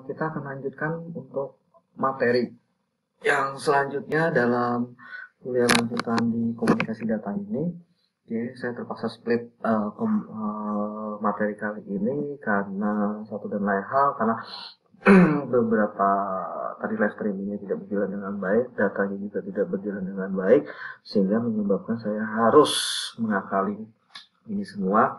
Kita akan lanjutkan untuk materi yang selanjutnya dalam kuliah lanjutan di komunikasi data ini. Saya terpaksa split materi kali ini karena satu dan lain hal, karena beberapa tadi live streamingnya tidak berjalan dengan baik, datanya juga tidak berjalan dengan baik, sehingga menyebabkan saya harus mengakali ini semua.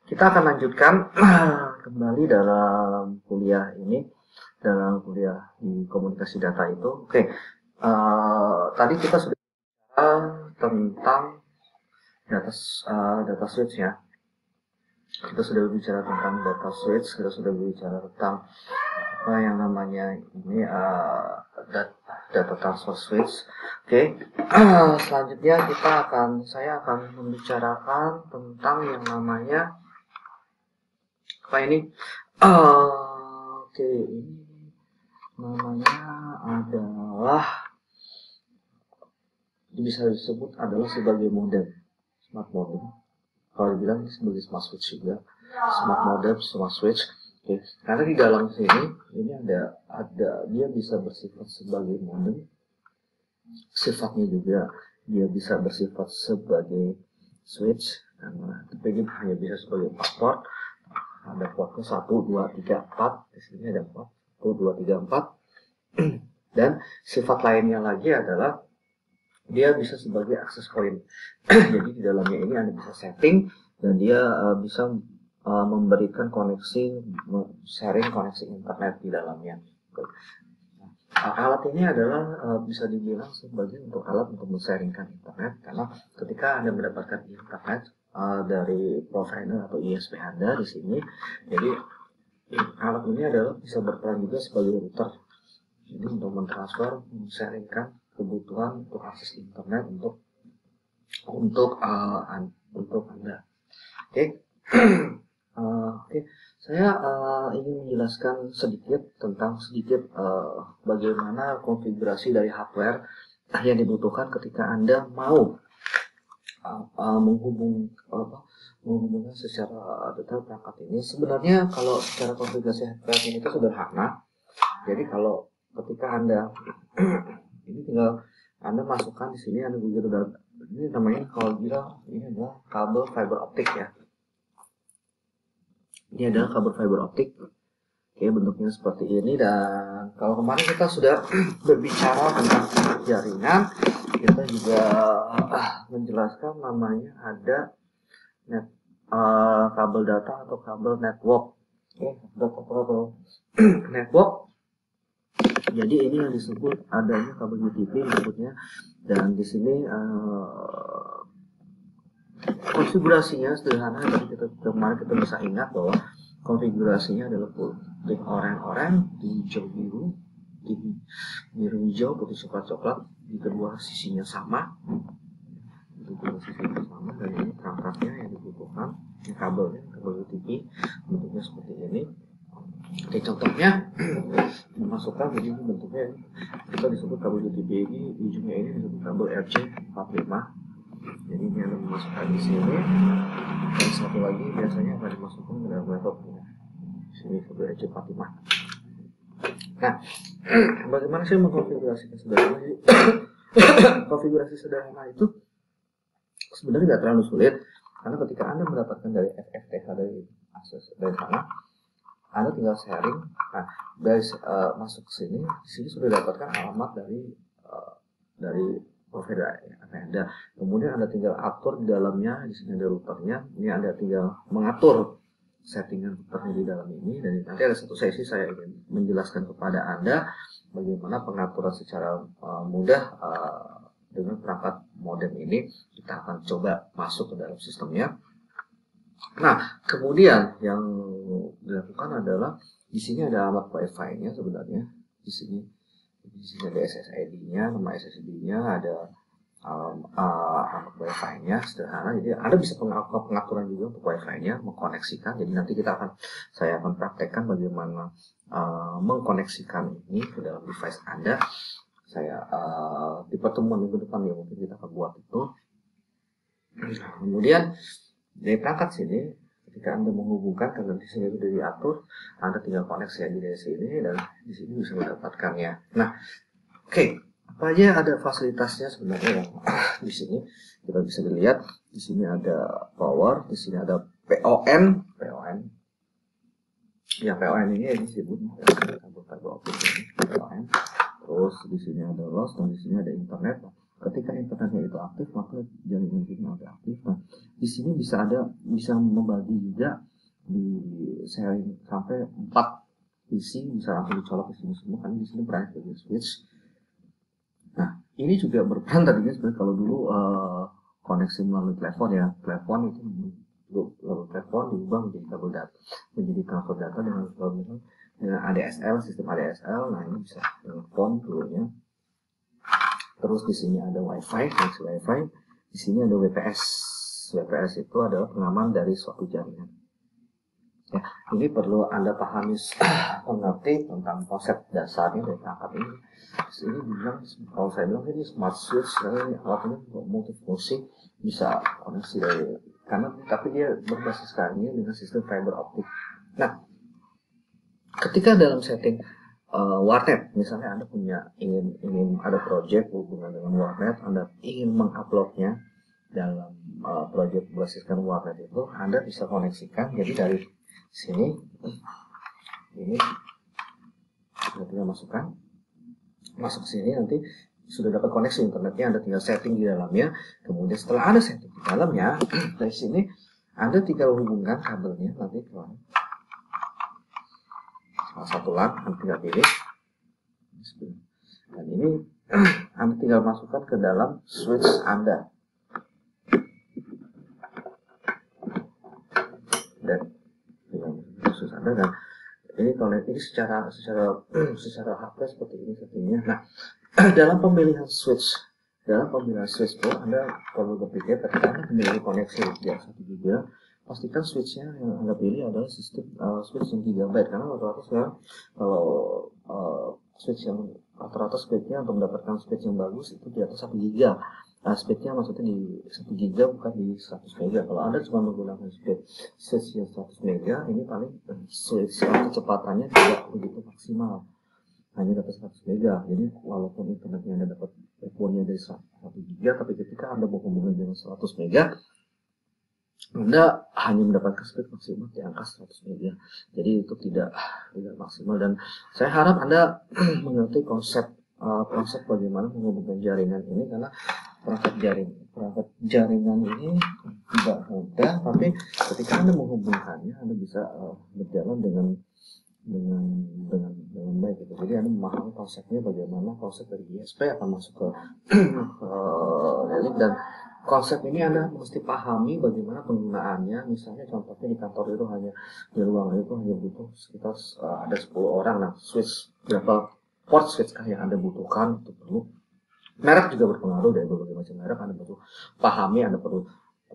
Kita akan lanjutkan kembali dalam kuliah ini, dalam kuliah di komunikasi data itu. Tadi kita sudah bicara tentang data switch ya. Kita sudah berbicara tentang data switch, kita sudah berbicara tentang apa yang namanya ini data transfer switch. Selanjutnya saya akan membicarakan tentang yang namanya ini namanya adalah, bisa disebut adalah sebagai modem, smart modem. Kalau dibilang sebagai smart switch juga, smart modem, smart switch. Karena di dalam sini ini ada dia bisa bersifat sebagai modem, sifatnya juga dia bisa bersifat sebagai switch, karena TPG hanya bisa sebagai port. Ada portnya 1, 2, 3, 4. Di sini ada port 1, 2, 3, 4. Dan sifat lainnya lagi adalah dia bisa sebagai access point. Jadi di dalamnya ini Anda bisa setting dan dia bisa memberikan koneksi, sharing koneksi internet di dalamnya. Alat ini adalah bisa dibilang sebagai alat untuk men-sharingkan internet, karena ketika Anda mendapatkan internet dari provider atau ISP Anda di sini, jadi alat ini adalah bisa berperan juga sebagai router. Jadi untuk mentransfer, men-sharingkan kebutuhan untuk akses internet untuk Anda. Saya ingin menjelaskan sedikit tentang bagaimana konfigurasi dari hardware yang dibutuhkan ketika Anda mau menghubungkan secara detail perangkat ini. Sebenarnya kalau secara konfigurasi hardware ini itu sederhana. Jadi kalau ketika Anda ini tinggal Anda masukkan di sini, Anda begitu, ini namanya kalau bilang ini adalah kabel fiber optik ya. Ini adalah kabel fiber optik. Bentuknya seperti ini. Dan kalau kemarin kita sudah berbicara tentang jaringan, kita juga menjelaskan namanya ada kabel data atau kabel network. Network. Jadi ini yang disebut adanya kabel UTP disebutnya. Dan di sini konfigurasinya sederhana. Tadi kemarin kita bisa ingat bahwa konfigurasinya adalah putih oranye-oranye, hijau-biru, biru-hijau, putih coklat-coklat. Di kedua sisinya sama. Dan ini perangkatnya yang dibutuhkan. Ini kabelnya, kabel UTP, bentuknya seperti ini. Contohnya dimasukkan, jadi bentuknya kita disebut kabel UTP ini, ujungnya ini disebut kabel RJ45. Jadi ini ada dimasukkan di sini. Dan satu lagi biasanya akan dimasukkan ke dalam laptop. Sini kabel RJ45. Nah, bagaimana sih mengkonfigurasikan sederhana? Jadi konfigurasi sederhana itu sebenarnya tidak terlalu sulit, karena ketika Anda mendapatkan dari FFTH dari akses dari sana, Anda tinggal sharing. Nah, dari masuk ke sini, di sini sudah dapatkan alamat dari provider Anda. Kemudian Anda tinggal atur di dalamnya. Di sini ada routernya. Ini Anda tinggal mengatur settingan routernya di dalam ini. Dan nanti ada satu sesi saya ingin menjelaskan kepada Anda bagaimana pengaturan secara mudah dengan perangkat modem ini. Kita akan coba masuk ke dalam sistemnya. Nah, kemudian yang dilakukan adalah di sini ada alamat Wi-Fi-nya sebenarnya. Di sini ada SSID-nya, nama SSID-nya, ada alamat Wi-Fi-nya sederhana. Jadi Anda bisa pengaturan juga untuk Wi-Fi-nya, mengkoneksikan. Jadi nanti saya akan praktekkan bagaimana mengkoneksikan ini ke dalam device Anda. Saya di pertemuan minggu depan ya mungkin kita akan buat itu. Kemudian dari perangkat sini ketika Anda menghubungkan, karena di sini sudah diatur, Anda tinggal koneksi aja dari sini dan di sini bisa mendapatkannya. Nah, oke, apa aja ada fasilitasnya sebenarnya yang di sini kita bisa dilihat. Di sini ada power, di sini ada PON. Ya, PON ini disebut kabel fiber optik ini, PON. Terus di sini ada loss dan di sini ada internet. Ketika internetnya itu aktif, maka jaringan ini ada aktif. Nah, di sini bisa membagi juga di sharing sampai 4 PC, bisa langsung dicolok ke sini semua, karena di sini berada sebagai switch. Nah, ini juga berperan tadinya sebenarnya kalau dulu koneksi melalui telepon ya, telepon itu lalu telepon diubah menjadi kabel data, menjadi transfer data dengan ADSL, sistem ADSL. Nah, ini bisa telepon dulunya. Terus di sini ada WiFi, koneksi WiFi. Di sini ada WPS. WPS itu adalah pengaman dari suatu jaringan. Ya, ini perlu Anda pahami mengerti tentang konsep dasarnya dari perangkat ini. Ini bilang, kalau saya bilang ini smart switch, ini alatnya multifungsi, bisa koneksi dari kanan, tapi dia berbasis sekali dengan sistem fiber optik. Nah, ketika dalam setting warnet, misalnya Anda ingin ada project hubungan dengan warnet, Anda ingin menguploadnya dalam project berbasiskan warnet itu, Anda bisa koneksikan. Jadi dari sini ini Anda tinggal masuk sini, nanti sudah dapat koneksi internetnya, Anda tinggal setting di dalamnya. Kemudian setelah Anda setting di dalamnya, dari sini Anda tinggal hubungkan kabelnya nanti ke salah satu LAN, Anda tinggal pilih, dan ini Anda tinggal masukkan ke dalam switch Anda, dan switch Anda, dan ini secara hardware seperti ini settingnya. Nah, dalam pemilihan switch itu Anda perlu berpikir ketika Anda memilih koneksi yang 1 GB, pastikan switchnya yang Anda pilih adalah sistem switch yang gigabyte, karena rata-rata sekarang kalau switch yang rata-rata speednya untuk mendapatkan speed yang bagus itu di atas 1 GB. Speednya maksudnya di 1 GB bukan di 100 MB. Kalau Anda cuma menggunakan switch yang 100 MB, ini paling switch kecepatannya tidak begitu maksimal, hanya dapat 100 MB. Jadi walaupun internetnya Anda dapat backbone-nya dari 1 GB, tapi ketika Anda berhubungan dengan 100 MB, Anda hanya mendapatkan speed maksimal di angka 100 MB. Jadi itu tidak maksimal, dan saya harap Anda mengerti konsep bagaimana menghubungkan jaringan ini, karena perangkat jaringan ini tidak mudah, tapi ketika Anda menghubungkannya, Anda bisa berjalan dengan baik gitu. Jadi Anda memahami konsepnya, bagaimana konsep dari ISP akan masuk ke dan konsep ini Anda mesti pahami bagaimana penggunaannya. Misalnya contohnya di kantor itu di ruangan itu hanya butuh sekitar ada 10 orang. Nah, switch berapa port switch yang Anda butuhkan itu perlu. Merek juga berpengaruh, dari berbagai macam merek Anda perlu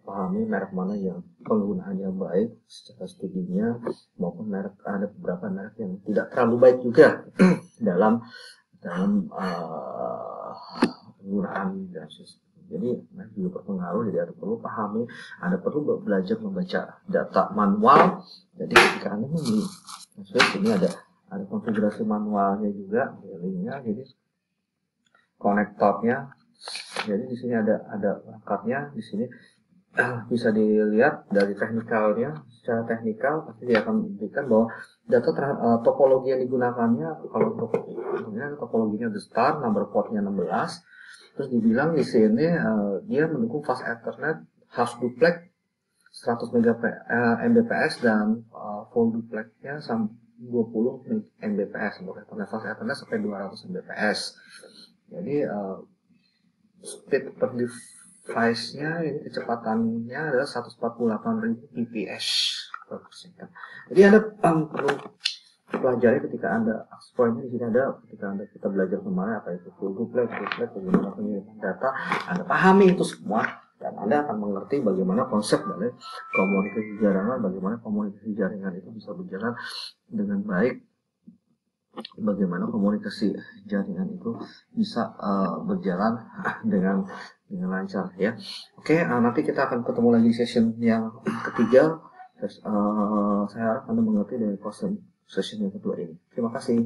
pahami merek mana yang penggunaannya baik secara studinya, maupun ada beberapa merek yang tidak terlalu baik juga dalam penggunaan dan sistem. Jadi merek juga berpengaruh, jadi Anda perlu pahami, Anda perlu belajar membaca data manual. Jadi ketika Anda membeli switch, ini ada konfigurasi manualnya juga, jadi konektornya. Jadi di sini ada perangkatnya, di sini bisa dilihat dari teknikalnya. Secara teknikal pasti dia akan memberikan bahwa data topologi yang digunakannya, kalau untuk topologinya the star, number portnya 16. Terus dibilang di sini dia mendukung fast Ethernet, half duplex 100 Mbps dan full duplexnya 20 Mbps, untuk Ethernet fast Ethernet sampai 200 Mbps. Jadi speed per device-nya ini kecepatannya adalah 148.000 bps per second. Jadi Anda perlu pelajari ketika Anda explore-nya. Di sini ada ketika kita belajar kemarin apa itu full duplex, bagaimana pengiriman data, Anda pahami itu semua, dan Anda akan mengerti bagaimana konsep dari komunikasi jaringan, bagaimana komunikasi jaringan itu bisa berjalan dengan baik, bagaimana komunikasi jaringan itu bisa berjalan dengan lancar ya. Oke, nanti kita akan ketemu lagi di session yang ketiga Saya harap Anda mengerti dari session yang kedua ini. Terima kasih.